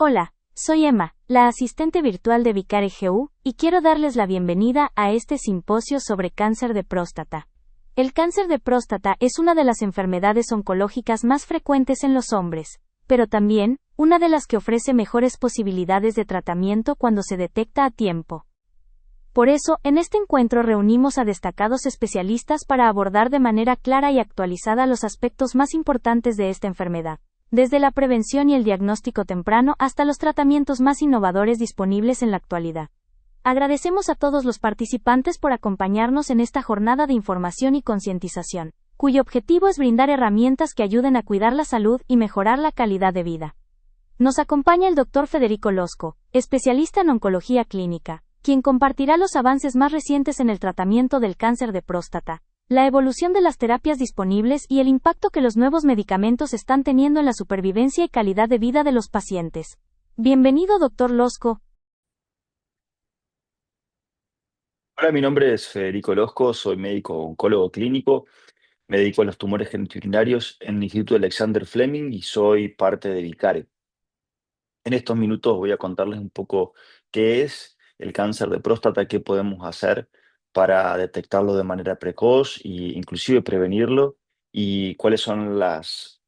Hola, soy Emma, la asistente virtual de Vicare GU, y quiero darles la bienvenida a este simposio sobre cáncer de próstata. El cáncer de próstata es una de las enfermedades oncológicas más frecuentes en los hombres, pero también, una de las que ofrece mejores posibilidades de tratamiento cuando se detecta a tiempo. Por eso, en este encuentro reunimos a destacados especialistas para abordar de manera clara y actualizada los aspectos más importantes de esta enfermedad, desde la prevención y el diagnóstico temprano hasta los tratamientos más innovadores disponibles en la actualidad. Agradecemos a todos los participantes por acompañarnos en esta jornada de información y concientización, cuyo objetivo es brindar herramientas que ayuden a cuidar la salud y mejorar la calidad de vida. Nos acompaña el Dr. Federico Losco, especialista en oncología clínica, quien compartirá los avances más recientes en el tratamiento del cáncer de próstata, la evolución de las terapias disponibles y el impacto que los nuevos medicamentos están teniendo en la supervivencia y calidad de vida de los pacientes. Bienvenido, Dr. Losco. Hola, mi nombre es Federico Losco, soy médico oncólogo clínico, me dedico a los tumores genitourinarios en el Instituto Alexander Fleming y soy parte de Vicare. En estos minutos voy a contarles un poco qué es el cáncer de próstata, qué podemos hacer para detectarlo de manera precoz e inclusive prevenirlo y cuáles son los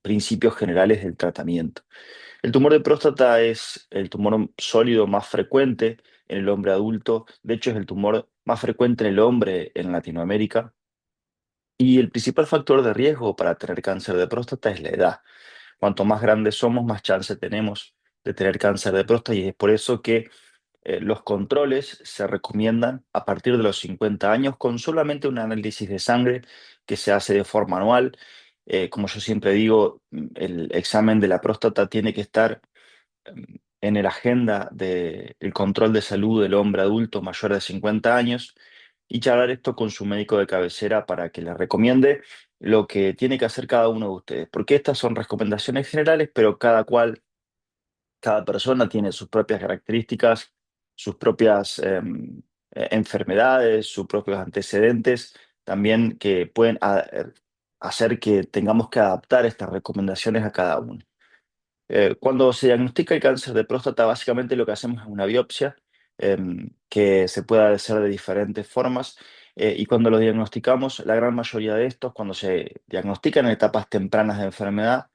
principios generales del tratamiento. El tumor de próstata es el tumor sólido más frecuente en el hombre adulto. De hecho, es el tumor más frecuente en el hombre en Latinoamérica. Y el principal factor de riesgo para tener cáncer de próstata es la edad. Cuanto más grandes somos, más chance tenemos de tener cáncer de próstata y es por eso que los controles se recomiendan a partir de los 50 años con solamente un análisis de sangre que se hace de forma anual. Como yo siempre digo, el examen de la próstata tiene que estar en la agenda del control de salud del hombre adulto mayor de 50 años y charlar esto con su médico de cabecera para que le recomiende lo que tiene que hacer cada uno de ustedes. Porque estas son recomendaciones generales, pero cada persona tiene sus propias características, sus propias enfermedades, sus propios antecedentes, también que pueden hacer que tengamos que adaptar estas recomendaciones a cada uno. Cuando se diagnostica el cáncer de próstata, básicamente lo que hacemos es una biopsia que se puede hacer de diferentes formas. Y cuando lo diagnosticamos, la gran mayoría de estos, cuando se diagnostican en etapas tempranas de enfermedad,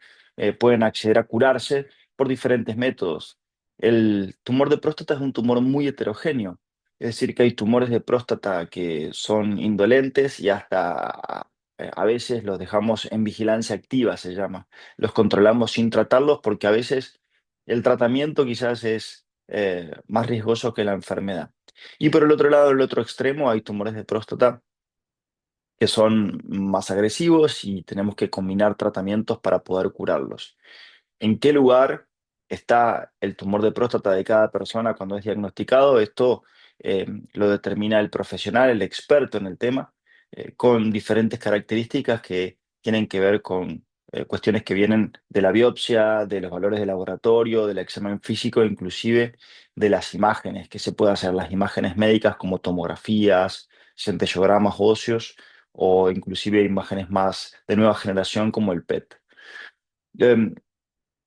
pueden acceder a curarse por diferentes métodos. El tumor de próstata es un tumor muy heterogéneo, es decir, que hay tumores de próstata que son indolentes y hasta a veces los dejamos en vigilancia activa, se llama, los controlamos sin tratarlos porque a veces el tratamiento quizás es más riesgoso que la enfermedad. Y por el otro lado, el otro extremo, hay tumores de próstata que son más agresivos y tenemos que combinar tratamientos para poder curarlos. ¿En qué lugar está el tumor de próstata de cada persona cuando es diagnosticado? Esto lo determina el profesional, el experto en el tema, con diferentes características que tienen que ver con cuestiones que vienen de la biopsia, de los valores de laboratorio, del examen físico, inclusive de las imágenes que se puede hacer, las imágenes médicas como tomografías, centellogramas óseos o inclusive imágenes más de nueva generación como el PET. Em,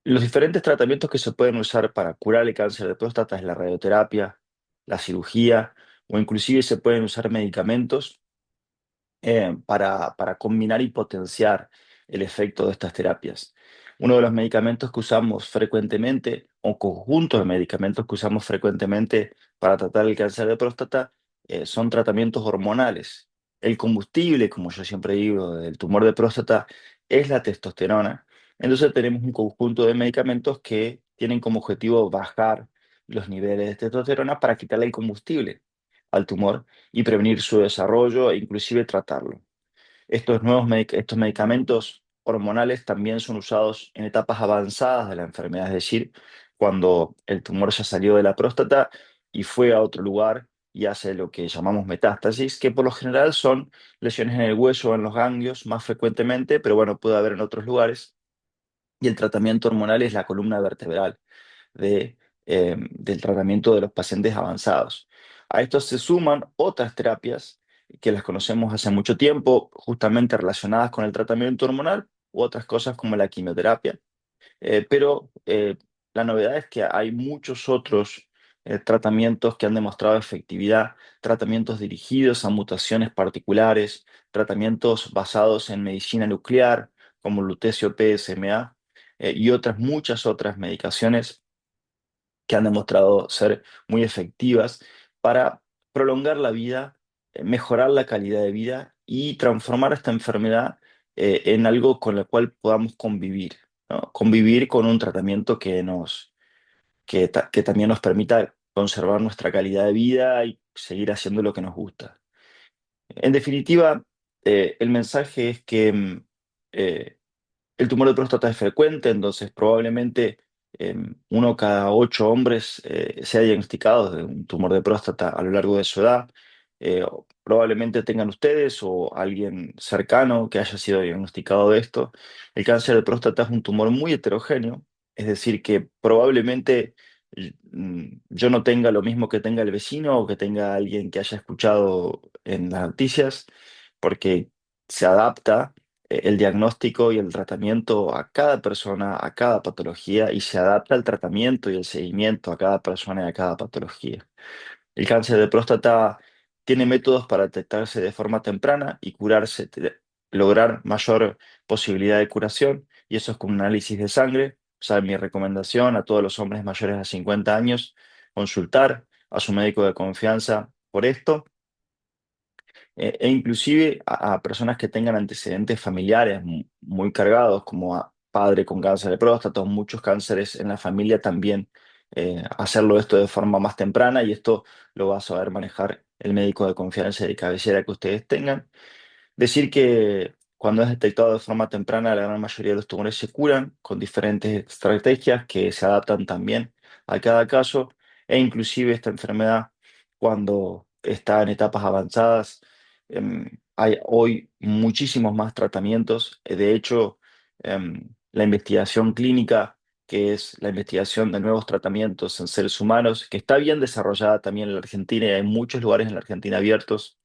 los diferentes tratamientos que se pueden usar para curar el cáncer de próstata es la radioterapia, la cirugía o inclusive se pueden usar medicamentos para combinar y potenciar el efecto de estas terapias. Uno de los medicamentos que usamos frecuentemente o conjuntos de medicamentos que usamos frecuentemente para tratar el cáncer de próstata son tratamientos hormonales. El combustible, como yo siempre digo, del tumor de próstata es la testosterona. Entonces tenemos un conjunto de medicamentos que tienen como objetivo bajar los niveles de testosterona para quitarle el combustible al tumor y prevenir su desarrollo e inclusive tratarlo. Estos medicamentos hormonales también son usados en etapas avanzadas de la enfermedad, es decir, cuando el tumor ya salió de la próstata y fue a otro lugar y hace lo que llamamos metástasis, que por lo general son lesiones en el hueso o en los ganglios más frecuentemente, pero bueno, puede haber en otros lugares. Y el tratamiento hormonal es la columna vertebral del tratamiento de los pacientes avanzados. A esto se suman otras terapias que las conocemos hace mucho tiempo, justamente relacionadas con el tratamiento hormonal, u otras cosas como la quimioterapia, pero la novedad es que hay muchos otros tratamientos que han demostrado efectividad, tratamientos dirigidos a mutaciones particulares, tratamientos basados en medicina nuclear, como lutecio PSMA, y otras, muchas otras medicaciones que han demostrado ser muy efectivas para prolongar la vida, mejorar la calidad de vida y transformar esta enfermedad en algo con lo cual podamos convivir, ¿no? Convivir con un tratamiento que también nos permita conservar nuestra calidad de vida y seguir haciendo lo que nos gusta. En definitiva, el mensaje es que eh, el tumor de próstata es frecuente, entonces probablemente 1 cada 8 hombres sea diagnosticado de un tumor de próstata a lo largo de su edad. Probablemente tengan ustedes o alguien cercano que haya sido diagnosticado de esto. El cáncer de próstata es un tumor muy heterogéneo, es decir, que probablemente yo no tenga lo mismo que tenga el vecino o que tenga alguien que haya escuchado en las noticias, porque se adapta el diagnóstico y el tratamiento a cada persona, a cada patología, y se adapta el tratamiento y el seguimiento a cada persona y a cada patología. El cáncer de próstata tiene métodos para detectarse de forma temprana y curarse, lograr mayor posibilidad de curación, y eso es con un análisis de sangre. O sea, mi recomendación a todos los hombres mayores de 50 años, consultar a su médico de confianza por esto, e inclusive a personas que tengan antecedentes familiares muy cargados, como a padre con cáncer de próstata o muchos cánceres en la familia también, hacerlo esto de forma más temprana, y esto lo va a saber manejar el médico de confianza y de cabecera que ustedes tengan. Decir que cuando es detectado de forma temprana, la gran mayoría de los tumores se curan con diferentes estrategias que se adaptan también a cada caso, e inclusive esta enfermedad, cuando está en etapas avanzadas, hay hoy muchísimos más tratamientos. De hecho, la investigación clínica, que es la investigación de nuevos tratamientos en seres humanos, que está bien desarrollada también en la Argentina, y hay muchos lugares en la Argentina abiertos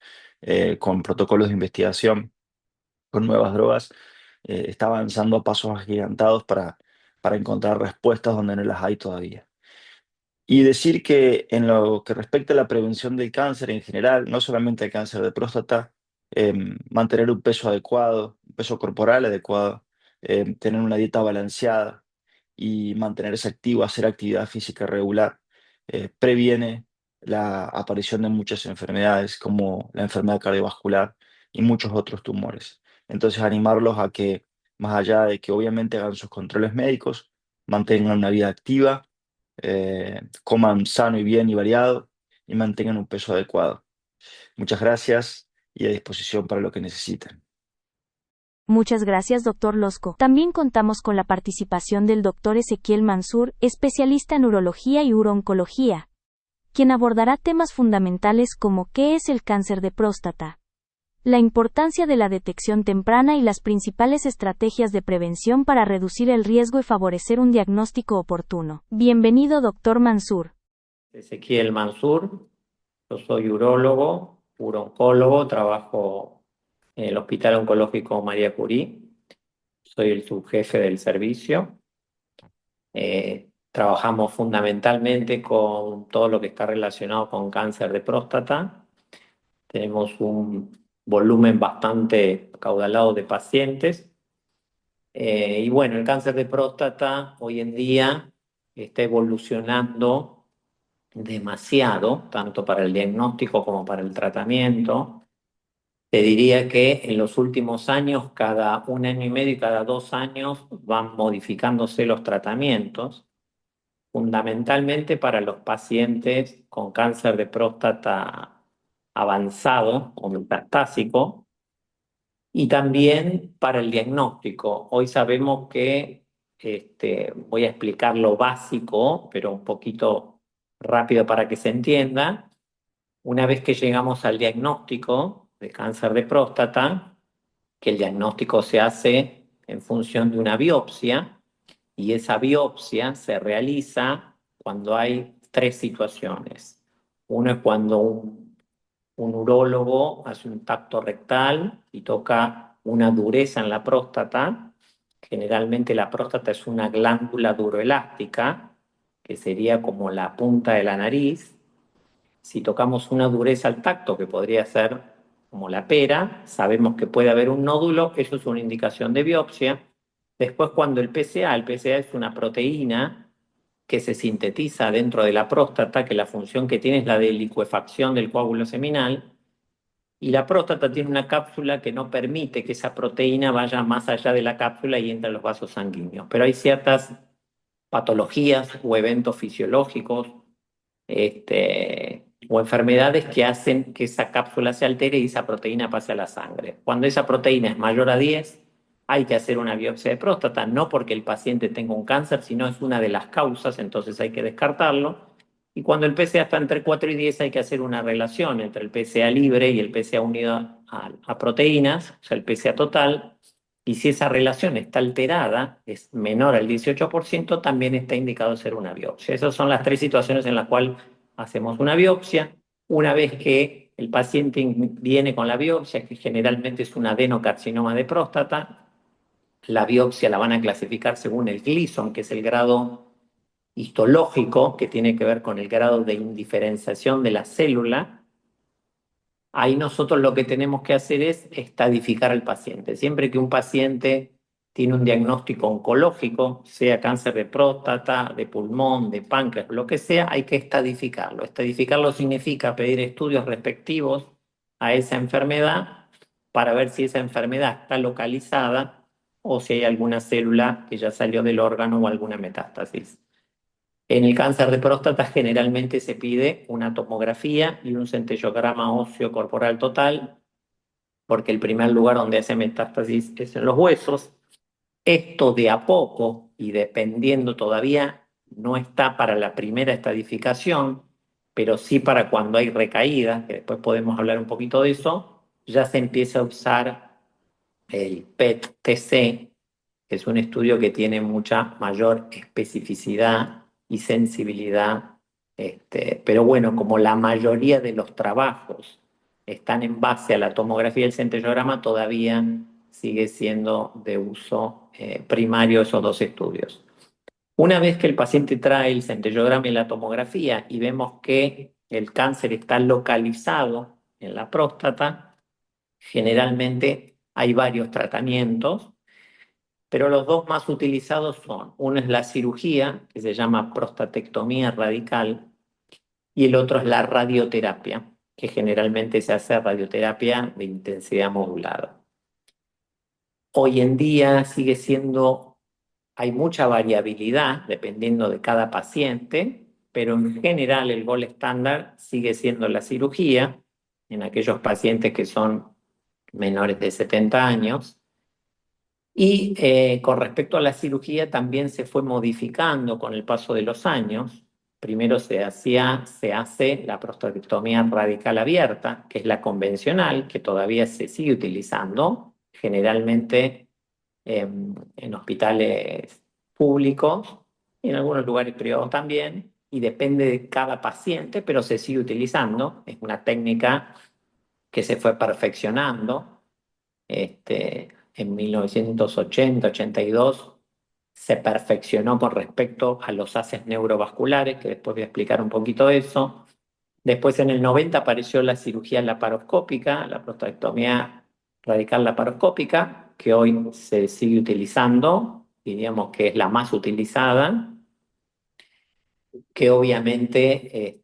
con protocolos de investigación, con nuevas drogas, está avanzando a pasos agigantados para encontrar respuestas donde no las hay todavía. Y decir que en lo que respecta a la prevención del cáncer en general, no solamente el cáncer de próstata, mantener un peso adecuado, un peso corporal adecuado, tener una dieta balanceada y mantenerse activo, hacer actividad física regular, previene la aparición de muchas enfermedades como la enfermedad cardiovascular y muchos otros tumores. Entonces, animarlos a que, más allá de que obviamente hagan sus controles médicos, mantengan una vida activa, coman sano y bien y variado, y mantengan un peso adecuado. Muchas gracias y a disposición para lo que necesiten. Muchas gracias, doctor Losco. También contamos con la participación del doctor Ezequiel Mansur, especialista en urología y urooncología, quien abordará temas fundamentales como qué es el cáncer de próstata, la importancia de la detección temprana y las principales estrategias de prevención para reducir el riesgo y favorecer un diagnóstico oportuno. Bienvenido, doctor Mansur. Ezequiel Mansur, yo soy urólogo, urooncólogo, trabajo en el Hospital Oncológico María Curie, soy el subjefe del servicio. Trabajamos fundamentalmente con todo lo que está relacionado con cáncer de próstata. Tenemos un volumen bastante caudalado de pacientes. Y bueno, el cáncer de próstata hoy en día está evolucionando demasiado, tanto para el diagnóstico como para el tratamiento. Te diría que en los últimos años, cada 1 año y medio y cada 2 años, van modificándose los tratamientos, fundamentalmente para los pacientes con cáncer de próstata avanzado o metastásico, y también para el diagnóstico. Hoy sabemos que, voy a explicar lo básico, pero un poquito rápido para que se entienda. Una vez que llegamos al diagnóstico de cáncer de próstata, que el diagnóstico se hace en función de una biopsia, y esa biopsia se realiza cuando hay 3 situaciones. Uno es cuando un urólogo hace un tacto rectal y toca una dureza en la próstata. Generalmente la próstata es una glándula duroelástica, que sería como la punta de la nariz. Si tocamos una dureza al tacto, que podría ser como la pera, sabemos que puede haber un nódulo, eso es una indicación de biopsia. Después, cuando el PSA es una proteína que se sintetiza dentro de la próstata, que la función que tiene es la de licuefacción del coágulo seminal, y la próstata tiene una cápsula que no permite que esa proteína vaya más allá de la cápsula y entre los vasos sanguíneos. Pero hay ciertas patologías o eventos fisiológicos o enfermedades que hacen que esa cápsula se altere y esa proteína pase a la sangre. Cuando esa proteína es mayor a 10, hay que hacer una biopsia de próstata, no porque el paciente tenga un cáncer, sino es una de las causas, entonces hay que descartarlo. Y cuando el PSA está entre 4 y 10, hay que hacer una relación entre el PSA libre y el PSA unido a proteínas, o sea, el PSA total. Y si esa relación está alterada, es menor al 18%, también está indicado hacer una biopsia. Esas son las tres situaciones en las cuales hacemos una biopsia. Una vez que el paciente viene con la biopsia, que generalmente es un adenocarcinoma de próstata, la biopsia la van a clasificar según el Gleason, que es el grado histológico, que tiene que ver con el grado de indiferenciación de la célula. Ahí nosotros lo que tenemos que hacer es estadificar al paciente. Siempre que un paciente tiene un diagnóstico oncológico, sea cáncer de próstata, de pulmón, de páncreas, lo que sea, hay que estadificarlo. Estadificarlo significa pedir estudios respectivos a esa enfermedad para ver si esa enfermedad está localizada o si hay alguna célula que ya salió del órgano o alguna metástasis. En el cáncer de próstata generalmente se pide una tomografía y un centellograma óseo corporal total, porque el primer lugar donde hace metástasis es en los huesos. Esto de a poco, y dependiendo todavía, no está para la primera estadificación, pero sí para cuando hay recaídas, que después podemos hablar un poquito de eso, ya se empieza a usar el PET-TC, que es un estudio que tiene mucha mayor especificidad y sensibilidad. Pero bueno, como la mayoría de los trabajos están en base a la tomografía y el centellograma, todavía sigue siendo de uso primario esos dos estudios. Una vez que el paciente trae el centellograma y la tomografía y vemos que el cáncer está localizado en la próstata, generalmente hay varios tratamientos, pero los dos más utilizados son, uno es la cirugía, que se llama prostatectomía radical, y el otro es la radioterapia, que generalmente se hace radioterapia de intensidad modulada. Hoy en día sigue siendo, hay mucha variabilidad dependiendo de cada paciente, pero en general el gold estándar sigue siendo la cirugía en aquellos pacientes que son menores de 70 años. Y con respecto a la cirugía también se fue modificando con el paso de los años. Primero se hace la prostatectomía radical abierta, que es la convencional, que todavía se sigue utilizando, generalmente en hospitales públicos, en algunos lugares privados también, y depende de cada paciente, pero se sigue utilizando. Es una técnica que se fue perfeccionando. En 1980-82 se perfeccionó con respecto a los haces neurovasculares, que después voy a explicar un poquito de eso. Después en el 90 apareció la cirugía laparoscópica, la prostatectomía radical laparoscópica, que hoy se sigue utilizando, diríamos que es la más utilizada, que obviamente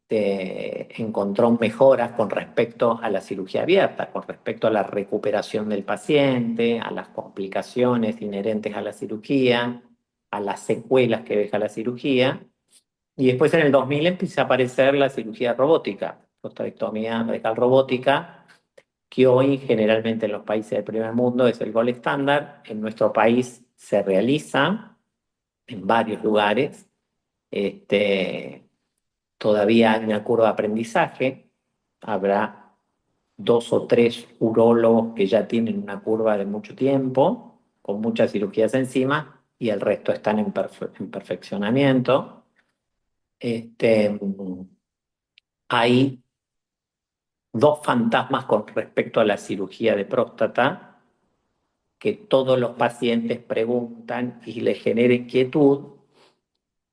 encontró mejoras con respecto a la cirugía abierta, con respecto a la recuperación del paciente, a las complicaciones inherentes a la cirugía, a las secuelas que deja la cirugía. Y después en el 2000 empieza a aparecer la cirugía robótica, prostatectomía radical robótica, que hoy generalmente en los países del primer mundo es el gold estándar. En nuestro país se realiza en varios lugares. Todavía hay una curva de aprendizaje, habrá 2 o 3 urólogos que ya tienen una curva de mucho tiempo, con muchas cirugías encima, y el resto están en perfeccionamiento. Hay dos fantasmas con respecto a la cirugía de próstata que todos los pacientes preguntan y les genera inquietud,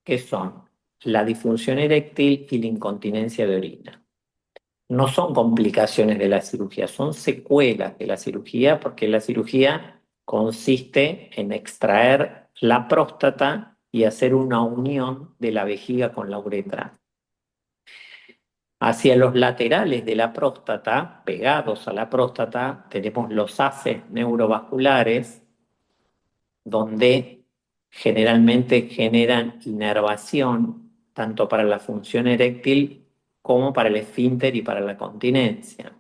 que son la disfunción eréctil y la incontinencia de orina. No son complicaciones de la cirugía, son secuelas de la cirugía, porque la cirugía consiste en extraer la próstata y hacer una unión de la vejiga con la uretra. Hacia los laterales de la próstata, pegados a la próstata, tenemos los haces neurovasculares, donde generalmente generan inervación tanto para la función eréctil como para el esfínter y para la continencia.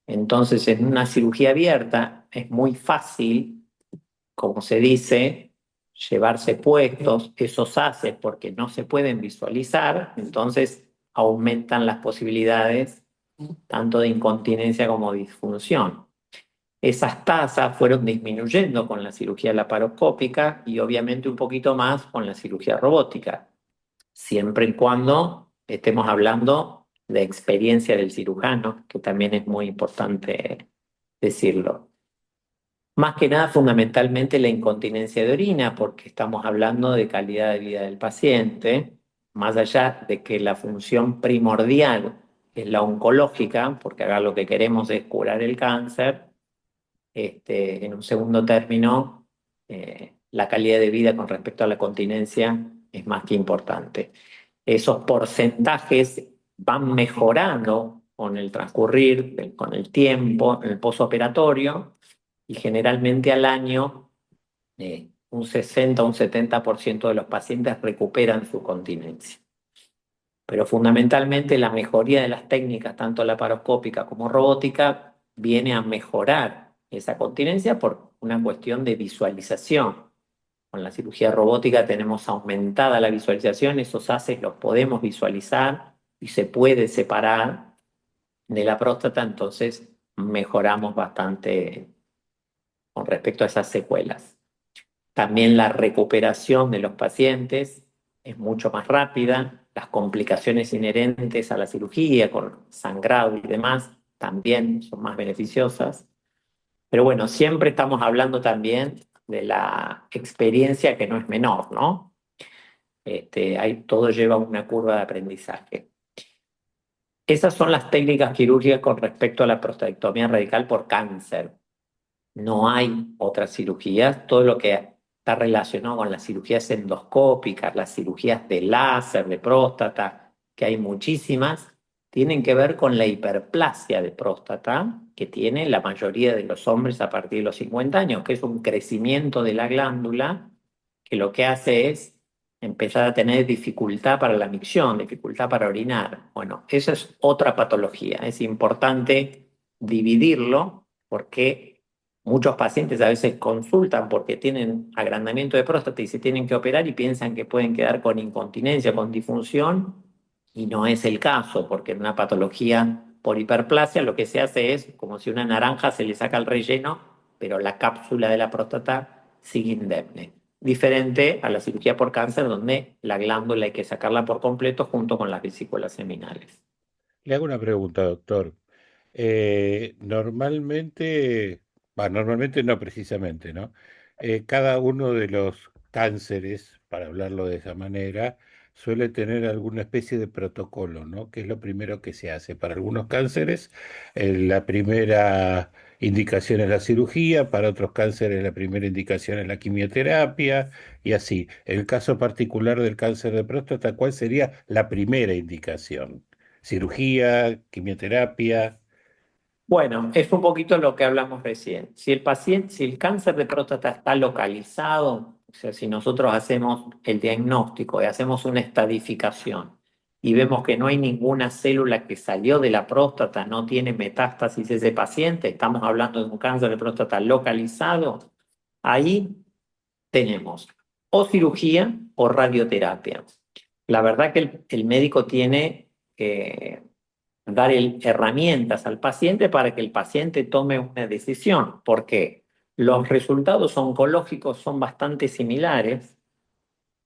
Entonces, en una cirugía abierta es muy fácil, como se dice, llevarse puestos esos haces porque no se pueden visualizar, entonces aumentan las posibilidades tanto de incontinencia como de disfunción. Esas tasas fueron disminuyendo con la cirugía laparoscópica y obviamente un poquito más con la cirugía robótica, siempre y cuando estemos hablando de experiencia del cirujano, que también es muy importante decirlo. Más que nada, fundamentalmente la incontinencia de orina, porque estamos hablando de calidad de vida del paciente, más allá de que la función primordial es la oncológica, porque acá lo que queremos es curar el cáncer. En un segundo término, la calidad de vida con respecto a la continencia es más que importante. Esos porcentajes van mejorando con el transcurrir, con el tiempo, en el posoperatorio, y generalmente al año un 60 o un 70% de los pacientes recuperan su continencia. Pero fundamentalmente la mejoría de las técnicas, tanto laparoscópica como robótica, viene a mejorar esa continencia por una cuestión de visualización. Con la cirugía robótica tenemos aumentada la visualización, esos haces los podemos visualizar y se puede separar de la próstata, entonces mejoramos bastante con respecto a esas secuelas. También la recuperación de los pacientes es mucho más rápida, las complicaciones inherentes a la cirugía, con sangrado y demás, también son más beneficiosas. Pero bueno, siempre estamos hablando también de la experiencia que no es menor, ¿no? Todo lleva una curva de aprendizaje. Esas son las técnicas quirúrgicas con respecto a la prostatectomía radical por cáncer. No hay otras cirugías, todo lo que está relacionado con las cirugías endoscópicas, las cirugías de láser, de próstata, que hay muchísimas, tienen que ver con la hiperplasia de próstata que tiene la mayoría de los hombres a partir de los 50 años, que es un crecimiento de la glándula que lo que hace es empezar a tener dificultad para la micción, dificultad para orinar. Bueno, esa es otra patología. Es importante dividirlo porque muchos pacientes a veces consultan porque tienen agrandamiento de próstata y se tienen que operar y piensan que pueden quedar con incontinencia, con disfunción, y no es el caso, porque en una patología por hiperplasia lo que se hace es como si una naranja se le saca el relleno, pero la cápsula de la próstata sigue indemne. Diferente a la cirugía por cáncer, donde la glándula hay que sacarla por completo junto con las vesículas seminales. Le hago una pregunta, doctor. Normalmente no precisamente, ¿no? Cada uno de los cánceres, para hablarlo de esa manera, suele tener alguna especie de protocolo, ¿no? Que es lo primero que se hace. Para algunos cánceres, la primera indicación es la cirugía, para otros cánceres la primera indicación es la quimioterapia, y así. En el caso particular del cáncer de próstata, ¿cuál sería la primera indicación? Cirugía, quimioterapia. Bueno, es un poquito lo que hablamos recién. Si el cáncer de próstata está localizado, o sea, si nosotros hacemos el diagnóstico y hacemos una estadificación y vemos que no hay ninguna célula que salió de la próstata, no tiene metástasis ese paciente, estamos hablando de un cáncer de próstata localizado, ahí tenemos o cirugía o radioterapia. La verdad que el médico tiene que dar herramientas al paciente para que el paciente tome una decisión, porque los resultados oncológicos son bastante similares,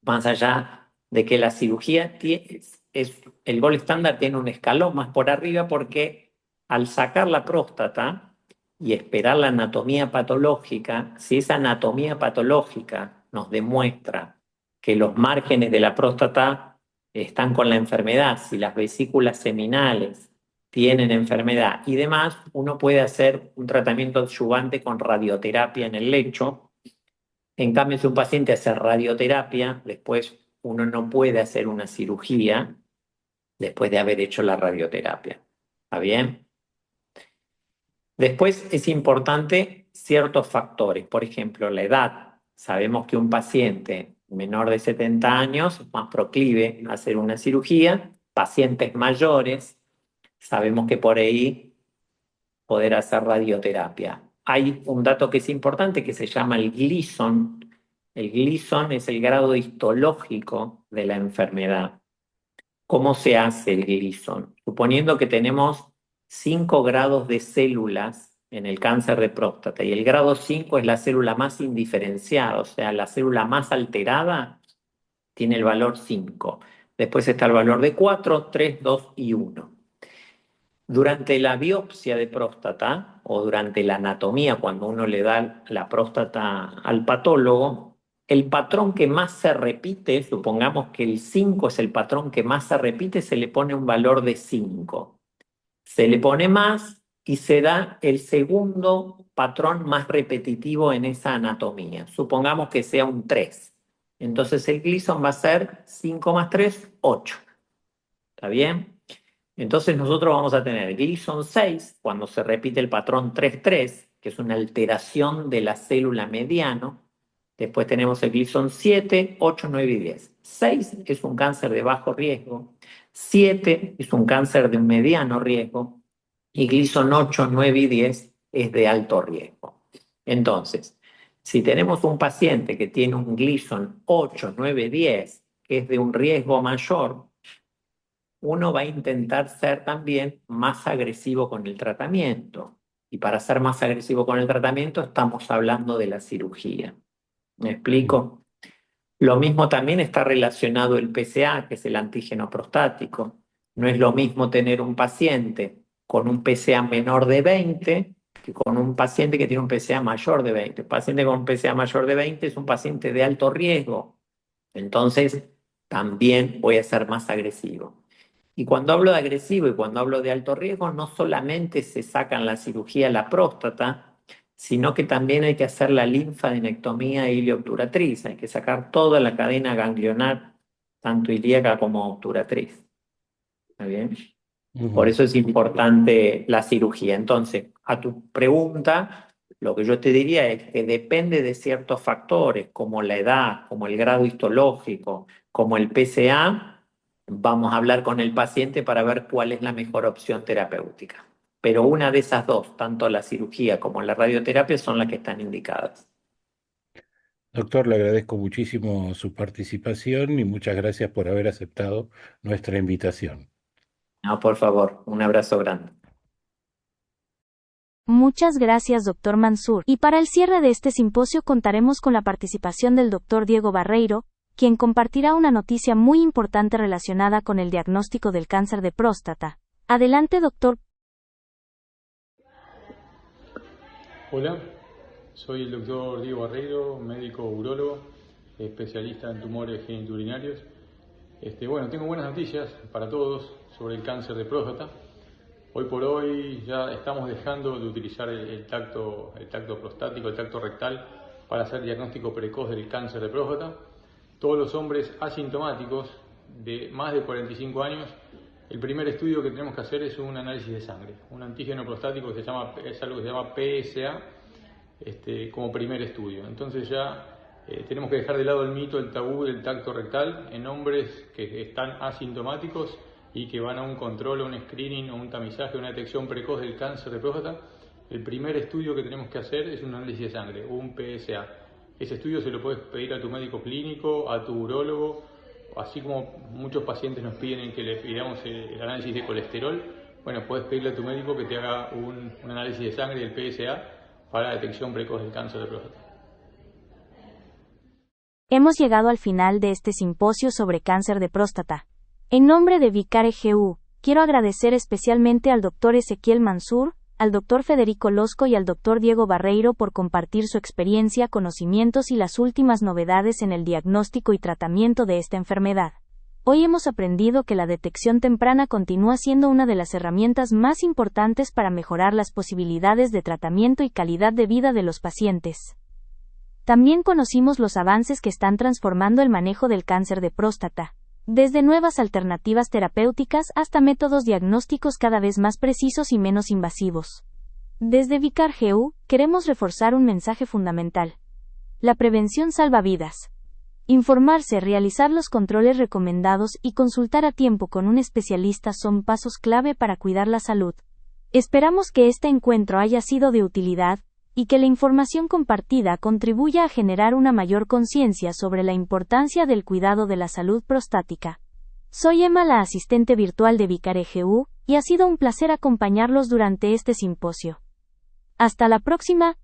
más allá de que la cirugía el gol estándar tiene un escalón más por arriba, porque al sacar la próstata y esperar la anatomía patológica, si esa anatomía patológica nos demuestra que los márgenes de la próstata están con la enfermedad, si las vesículas seminales tienen enfermedad y demás, uno puede hacer un tratamiento adyuvante con radioterapia en el lecho. En cambio, si un paciente hace radioterapia, después uno no puede hacer una cirugía después de haber hecho la radioterapia. ¿Está bien? Después es importante ciertos factores, por ejemplo, la edad. Sabemos que un paciente menor de 70 años es más proclive a hacer una cirugía. Pacientes mayores, sabemos que por ahí poder hacer radioterapia. Hay un dato que es importante que se llama el Gleason. El Gleason es el grado histológico de la enfermedad. ¿Cómo se hace el Gleason? Suponiendo que tenemos 5 grados de células en el cáncer de próstata y el grado 5 es la célula más indiferenciada, o sea, la célula más alterada tiene el valor 5. Después está el valor de 4, 3, 2 y 1. Durante la biopsia de próstata o durante la anatomía, cuando uno le da la próstata al patólogo, el patrón que más se repite, supongamos que el 5 es el patrón que más se repite, se le pone un valor de 5. Se le pone más y se da el segundo patrón más repetitivo en esa anatomía. Supongamos que sea un 3. Entonces el Gleason va a ser 5 más 3, 8. ¿Está bien? Entonces nosotros vamos a tener Gleason 6 cuando se repite el patrón 3-3, que es una alteración de la célula mediano. Después tenemos el Gleason 7, 8, 9 y 10. 6 es un cáncer de bajo riesgo, 7 es un cáncer de mediano riesgo y Gleason 8, 9 y 10 es de alto riesgo. Entonces, si tenemos un paciente que tiene un Gleason 8, 9, 10, que es de un riesgo mayor, uno va a intentar ser también más agresivo con el tratamiento. Y para ser más agresivo con el tratamiento estamos hablando de la cirugía. ¿Me explico? Lo mismo también está relacionado el PSA, que es el antígeno prostático. No es lo mismo tener un paciente con un PSA menor de 20 que con un paciente que tiene un PSA mayor de 20. El paciente con un PSA mayor de 20 es un paciente de alto riesgo. Entonces, también voy a ser más agresivo. Y cuando hablo de agresivo y cuando hablo de alto riesgo, no solamente se sacan la cirugía a la próstata, sino que también hay que hacer la linfadenectomía ileoobturatriz, hay que sacar toda la cadena ganglionar, tanto ilíaca como obturatriz. ¿Está bien? Por eso es importante la cirugía. Entonces, a tu pregunta, lo que yo te diría es que depende de ciertos factores, como la edad, como el grado histológico, como el PSA. Vamos a hablar con el paciente para ver cuál es la mejor opción terapéutica. Pero una de esas dos, tanto la cirugía como la radioterapia, son las que están indicadas. Doctor, le agradezco muchísimo su participación y muchas gracias por haber aceptado nuestra invitación. No, por favor, un abrazo grande. Muchas gracias, doctor Mansur. Y para el cierre de este simposio contaremos con la participación del doctor Diego Barreiro, quien compartirá una noticia muy importante relacionada con el diagnóstico del cáncer de próstata. Adelante, doctor. Hola, soy el doctor Diego Barreiro, médico urólogo, especialista en tumores genitourinarios. Tengo buenas noticias para todos sobre el cáncer de próstata. Hoy por hoy ya estamos dejando de utilizar el tacto prostático, el tacto rectal, para hacer diagnóstico precoz del cáncer de próstata. Todos los hombres asintomáticos de más de 45 años, el primer estudio que tenemos que hacer es un análisis de sangre, un antígeno prostático es algo que se llama PSA, como primer estudio. Entonces ya tenemos que dejar de lado el mito, el tabú del tacto rectal en hombres que están asintomáticos y que van a un control, a un screening, o un tamizaje, una detección precoz del cáncer de próstata. El primer estudio que tenemos que hacer es un análisis de sangre, un PSA. Ese estudio se lo puedes pedir a tu médico clínico, a tu urólogo, así como muchos pacientes nos piden que le pidamos el análisis de colesterol. Bueno, puedes pedirle a tu médico que te haga un análisis de sangre del PSA para la detección precoz del cáncer de próstata. Hemos llegado al final de este simposio sobre cáncer de próstata. En nombre de Vicare GU, quiero agradecer especialmente al Dr. Ezequiel Mansur, al Dr. Federico Losco y al Dr. Diego Barreiro por compartir su experiencia, conocimientos y las últimas novedades en el diagnóstico y tratamiento de esta enfermedad. Hoy hemos aprendido que la detección temprana continúa siendo una de las herramientas más importantes para mejorar las posibilidades de tratamiento y calidad de vida de los pacientes. También conocimos los avances que están transformando el manejo del cáncer de próstata, desde nuevas alternativas terapéuticas hasta métodos diagnósticos cada vez más precisos y menos invasivos. Desde Vicar.gu, queremos reforzar un mensaje fundamental. La prevención salva vidas. Informarse, realizar los controles recomendados y consultar a tiempo con un especialista son pasos clave para cuidar la salud. Esperamos que este encuentro haya sido de utilidad y que la información compartida contribuya a generar una mayor conciencia sobre la importancia del cuidado de la salud prostática. Soy Emma, la asistente virtual de Vicar.gu, y ha sido un placer acompañarlos durante este simposio. Hasta la próxima.